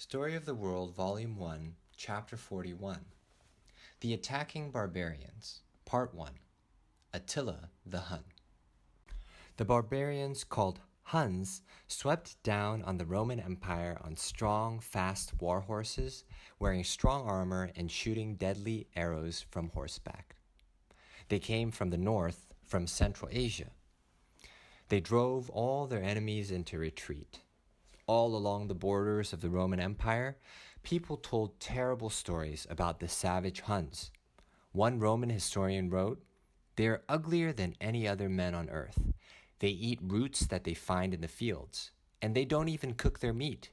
Story of the World, Volume 1, Chapter 41. The Attacking Barbarians, Part 1. Attila the Hun. The barbarians, called Huns, swept down on the Roman Empire on strong, fast war horses, wearing strong armor and shooting deadly arrows from horseback. They came from the north, from Central Asia. They drove all their enemies into retreat. All along the borders of the Roman Empire, people told terrible stories about the savage Huns. One Roman historian wrote, "They are uglier than any other men on earth. They eat roots that they find in the fields, and they don't even cook their meat.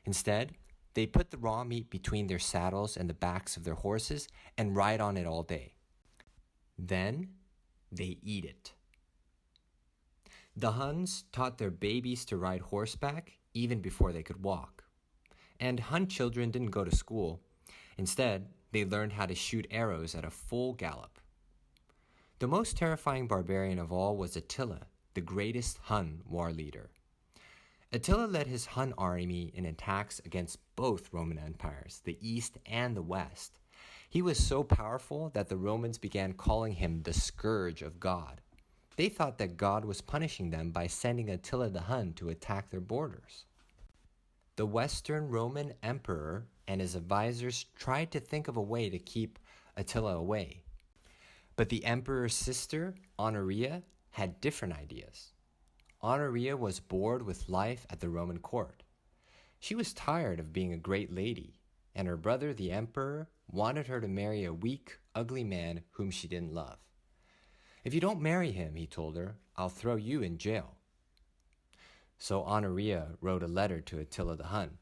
Instead, they put the raw meat between their saddles and the backs of their horses and ride on it all day. Then, they eat it." The Huns taught their babies to ride horseback even before they could walk. And Hun children didn't go to school. Instead, they learned how to shoot arrows at a full gallop. The most terrifying barbarian of all was Attila, the greatest Hun war leader. Attila led his Hun army in attacks against both Roman empires, the East and the West. He was so powerful that the Romans began calling him the Scourge of God. They thought that God was punishing them by sending Attila the Hun to attack their borders. The Western Roman emperor and his advisors tried to think of a way to keep Attila away. But the emperor's sister, Honoria, had different ideas. Honoria was bored with life at the Roman court. She was tired of being a great lady, and her brother, the emperor, wanted her to marry a weak, ugly man whom she didn't love. "If you don't marry him," he told her, "I'll throw you in jail." So Honoria wrote a letter to Attila the Hun.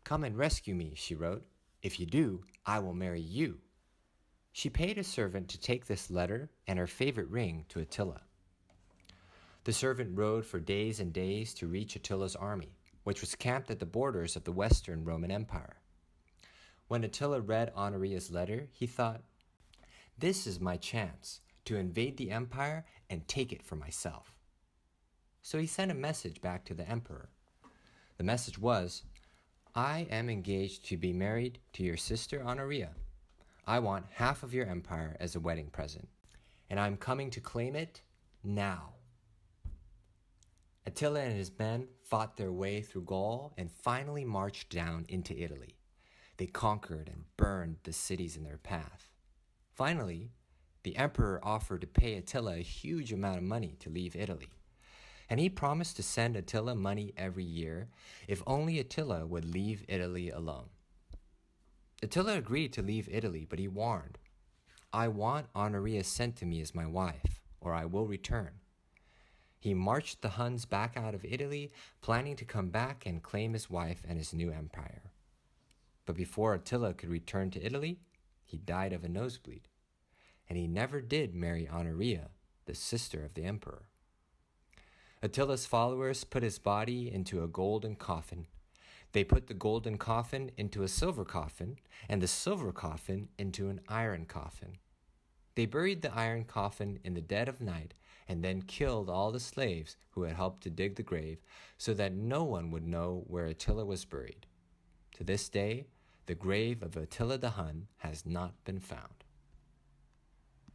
"Come and rescue me," she wrote. "If you do, I will marry you." She paid a servant to take this letter and her favorite ring to Attila. The servant rode for days and days to reach Attila's army, which was camped at the borders of the Western Roman Empire. When Attila read Honoria's letter, he thought, "This is my chance to invade the empire and take it for myself." So he sent a message back to the emperor. The message was, "I am engaged to be married to your sister Honoria. I want half of your empire as a wedding present, and I'm coming to claim it now." Attila and his men fought their way through Gaul and finally marched down into Italy. They conquered and burned the cities in their path. Finally, the emperor offered to pay Attila a huge amount of money to leave Italy. And he promised to send Attila money every year if only Attila would leave Italy alone. Attila agreed to leave Italy, but he warned, "I want Honoria sent to me as my wife, or I will return." He marched the Huns back out of Italy, planning to come back and claim his wife and his new empire. But before Attila could return to Italy, he died of a nosebleed. And he never did marry Honoria, the sister of the emperor. Attila's followers put his body into a golden coffin. They put the golden coffin into a silver coffin, and the silver coffin into an iron coffin. They buried the iron coffin in the dead of night, and then killed all the slaves who had helped to dig the grave, so that no one would know where Attila was buried. To this day, the grave of Attila the Hun has not been found.